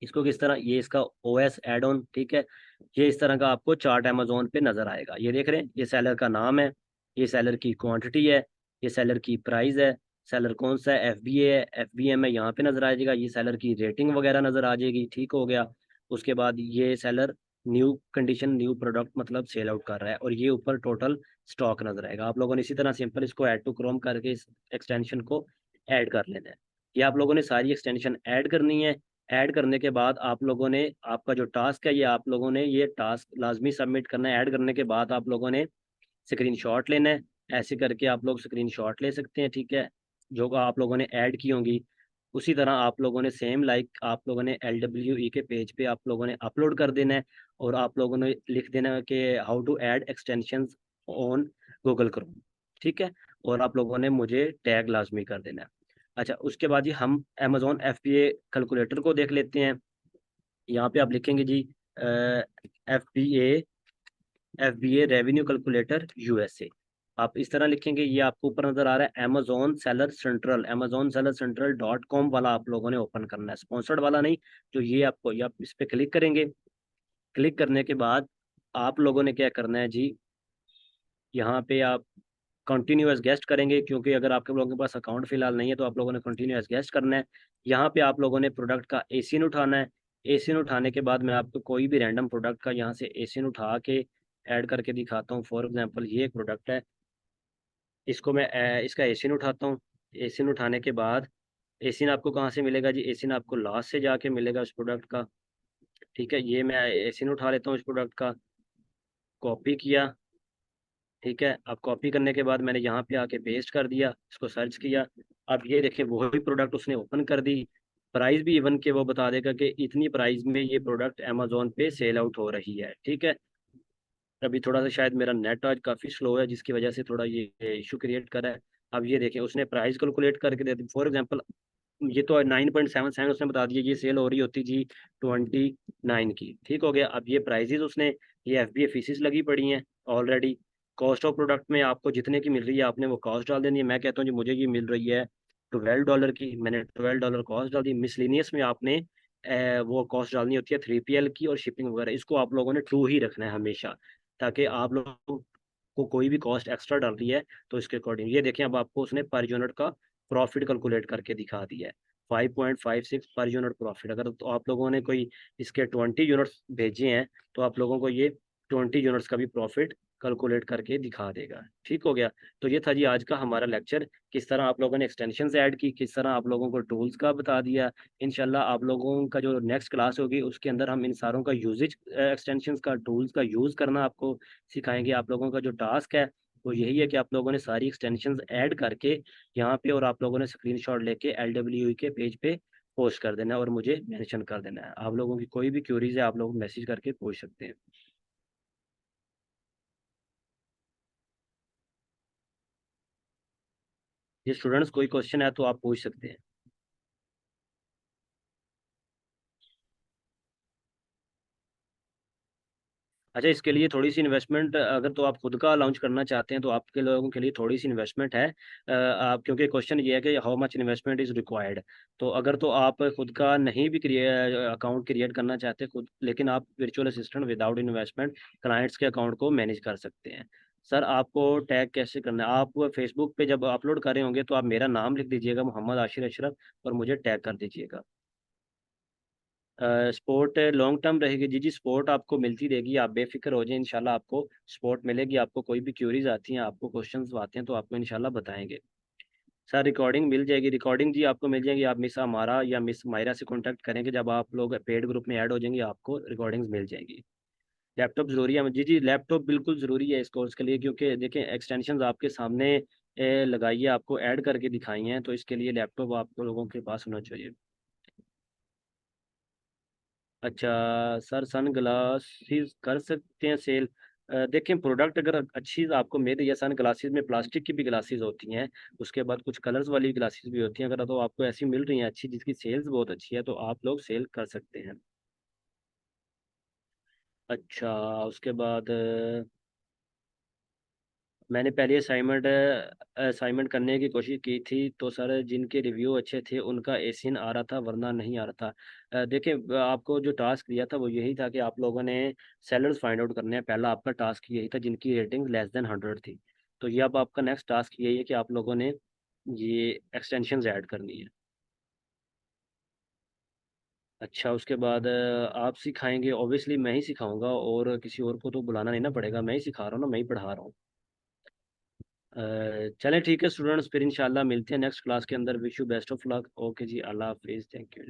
इसको किस तरह, ये इसका OS एड ऑन। ठीक है, ये इस तरह का आपको चार्ट अमेजोन पे नजर आएगा। ये देख रहे हैं, ये सेलर का नाम है, ये सेलर की क्वांटिटी है, ये सेलर की प्राइस है, सेलर कौन सा है, FBA है, FBM है, यहाँ पे नजर आ जाएगा। ये सेलर की रेटिंग वगैरह नजर आ जाएगी। ठीक हो गया, उसके बाद ये seller new condition new product मतलब सेल आउट कर रहा है, और ये ऊपर टोटल स्टॉक नजर आएगा। आप लोगों ने इसी तरह सिंपल इसको ऐड टू क्रोम करके इस एक्सटेंशन को ऐड कर लेना है। ये आप लोगों ने सारी एक्सटेंशन ऐड करनी है। ऐड करने के बाद आप लोगों ने, आपका जो टास्क है, ये आप लोगों ने ये टास्क लाजमी सबमिट करना है। ऐड करने के बाद आप लोगों ने स्क्रीनशॉट लेना है, ऐसे करके आप लोग स्क्रीनशॉट ले सकते हैं। ठीक है, जो आप लोगों ने ऐड की होंगी, उसी तरह आप लोगों ने सेम लाइक आप लोगों ने LWE के पेज पे आप लोगों ने अपलोड कर देना है, और आप लोगों ने लिख देना है कि how to add extensions on Google Chrome. ठीक है, और आप लोगों ने मुझे टैग लाजमी कर देना है। अच्छा, उसके बाद ही हम Amazon FBA कैलकुलेटर को देख लेते हैं। यहाँ पे आप लिखेंगे जी FBA रेवेन्यू कैलकुलेटर USA। आप इस तरह लिखेंगे, ये आपको ऊपर नजर आ रहा है अमेजोन सेलर सेंट्रल .com वाला आप लोगों ने ओपन करना है, स्पॉन्सर्ड वाला नहीं। जो ये आपको, ये आप इस पे क्लिक करेंगे। क्लिक करने के बाद आप लोगों ने क्या करना है जी, यहाँ पे आप कंटिन्यू एज गेस्ट करेंगे, क्योंकि अगर आपके लोगों के पास अकाउंट फिलहाल नहीं है तो आप लोगों ने कंटिन्यू एज गेस्ट करना है। यहाँ पे आप लोगों ने प्रोडक्ट का एसिन उठाना है। एसिन उठाने के बाद मैं आपको कोई भी रैंडम प्रोडक्ट का यहाँ से एसिन उठा के ऐड करके दिखाता हूँ। फॉर एग्जांपल ये एक प्रोडक्ट है, इसको मैं इसका एसिन उठाता हूँ। एसिन उठाने के बाद, एसिन आपको कहाँ से मिलेगा जी, एसिन आपको लास्ट से जाके मिलेगा उस प्रोडक्ट का। ठीक है, ये मैं एसिन उठा लेता हूँ इस प्रोडक्ट का, कॉपी किया। ठीक है, अब कॉपी करने के बाद मैंने यहाँ पे आके पेस्ट कर दिया, इसको सर्च किया। अब ये देखें, वही प्रोडक्ट उसने ओपन कर दी। प्राइस भी इवन के वो बता देगा कि इतनी प्राइस में ये प्रोडक्ट अमेजोन पे सेल आउट हो रही है। ठीक है। अभी थोड़ा सा शायद मेरा नेट आज काफ़ी स्लो है, जिसकी वजह से थोड़ा ये इशू क्रिएट करा है। अब ये देखें, उसने प्राइस कैलकुलेट करके दे दी। फॉर एग्जांपल, ये तो 9.77 उसने बता दिया, ये सेल हो रही होती जी 29 की। ठीक हो गया। अब ये प्राइजेस उसने, ये FBA फीसिस लगी पड़ी हैं ऑलरेडी। कॉस्ट ऑफ प्रोडक्ट में आपको जितने की मिल रही है आपने वो कॉस्ट डाल देनी है। मैं कहता हूँ जी मुझे ये मिल रही है $12 की, मैंने $12 कॉस्ट डाल दी। मिसलिनियस में आपने वो कॉस्ट डालनी होती है 3PL की और शिपिंग वगैरह। इसको आप लोगों ने ट्रू ही रखना है हमेशा, ताकि आप लोगों को कोई भी कॉस्ट एक्स्ट्रा डाल रही है तो इसके अकॉर्डिंग ये देखें। अब आपको उसने पर यूनिट का प्रॉफिट कैलकुलेट करके दिखा दिया है, 5.56 पर यूनिट प्रॉफिट। अगर तो आप लोगों ने कोई इसके 20 यूनिट्स भेजे हैं तो आप लोगों को ये 20 यूनिट्स का भी प्रॉफिट कैलकुलेट करके दिखा देगा। ठीक हो गया। तो ये था जी आज का हमारा लेक्चर, किस तरह आप लोगों ने एक्सटेंशन ऐड की, किस तरह आप लोगों को टूल्स का बता दिया। इंशाल्लाह आप लोगों का जो नेक्स्ट क्लास होगी उसके अंदर हम इन सारों का यूजेज, एक्सटेंशन का, टूल्स का यूज़ करना आपको सिखाएंगे। आप लोगों का जो टास्क है वो यही है कि आप लोगों ने सारी एक्सटेंशंस ऐड करके यहाँ पे, और आप लोगों ने स्क्रीनशॉट लेके LWE के पेज पे पोस्ट कर देना है और मुझे मेंशन कर देना है। आप लोगों की कोई भी क्यूरीज है आप लोग मैसेज करके पूछ सकते हैं। ये स्टूडेंट्स कोई क्वेश्चन है तो आप पूछ सकते हैं। अच्छा, इसके लिए थोड़ी सी इन्वेस्टमेंट, अगर तो आप खुद का लॉन्च करना चाहते हैं तो आपके लोगों के लिए थोड़ी सी इन्वेस्टमेंट है। आप, क्योंकि क्वेश्चन ये है कि how much investment is required. तो अगर तो आप खुद का नहीं भी अकाउंट क्रिएट करना चाहते खुद, लेकिन आप virtual assistant without investment clients के अकाउंट को मैनेज कर सकते हैं। सर आपको टैग कैसे करना है? आप फेसबुक पे जब अपलोड कर रहे होंगे तो आप मेरा नाम लिख दीजिएगा, मोहम्मद आशिर अशरफ, और मुझे टैग कर दीजिएगा। सपोर्ट लॉन्ग टर्म रहेगी जी। जी सपोर्ट आपको मिलती रहेगी, आप बेफिक्र हो जाए, इंशाल्लाह आपको सपोर्ट मिलेगी। आपको कोई भी क्यूरीज आती हैं, आपको क्वेश्चंस आते हैं तो आपको इंशाल्लाह बताएंगे। सर रिकॉर्डिंग मिल जाएगी, रिकॉर्डिंग जी आपको मिल जाएगी। आप मिस हमारा या मिस मायरा से कांटेक्ट करेंगे, जब आप लोग पेड ग्रुप में ऐड हो जाएंगे आपको रिकॉर्डिंग्स मिल जाएगी। लैपटॉप ज़रूरी है जी? जी लैपटॉप बिल्कुल ज़रूरी है इस कोर्स के लिए, क्योंकि देखें एक्सटेंशंस आपके सामने लगाइए, आपको ऐड करके दिखाई हैं, तो इसके लिए लैपटॉप आप लोगों के पास होना चाहिए। अच्छा सर, सन ग्लासेस कर सकते हैं सेल? देखें प्रोडक्ट अगर अच्छी आपको मिल रही है, सन ग्लासेस में प्लास्टिक की भी ग्लासेस होती हैं, उसके बाद कुछ कलर्स वाली ग्लासेस भी होती हैं। अगर तो आपको ऐसी मिल रही हैं अच्छी, जिसकी सेल्स बहुत अच्छी है, तो आप लोग सेल कर सकते हैं। अच्छा, उसके बाद मैंने पहले असाइनमेंट असाइनमेंट करने की कोशिश की थी, तो सर जिनके रिव्यू अच्छे थे उनका एसियन आ रहा था, वरना नहीं आ रहा था। देखिए आपको जो टास्क दिया था वो यही था कि आप लोगों ने सेलर्स फाइंड आउट करने हैं। पहला आपका टास्क यही था जिनकी रेटिंग लेस देन 100 थी। तो ये अब आपका नेक्स्ट टास्क यही है कि आप लोगों ने ये एक्सटेंशंस ऐड करनी है। अच्छा, उसके बाद आप सिखाएंगे? ऑब्वियसली मैं ही सिखाऊंगा, और किसी और को तो बुलाना नहीं ना पड़ेगा, मैं ही सिखा रहा हूँ ना, मैं ही पढ़ा रहा हूँ। चलें ठीक है स्टूडेंट्स, फिर इंशाल्लाह मिलते हैं नेक्स्ट क्लास के अंदर। Wish you best of luck. Okay जी, अल्लाह हाफिज़, थैंक यू।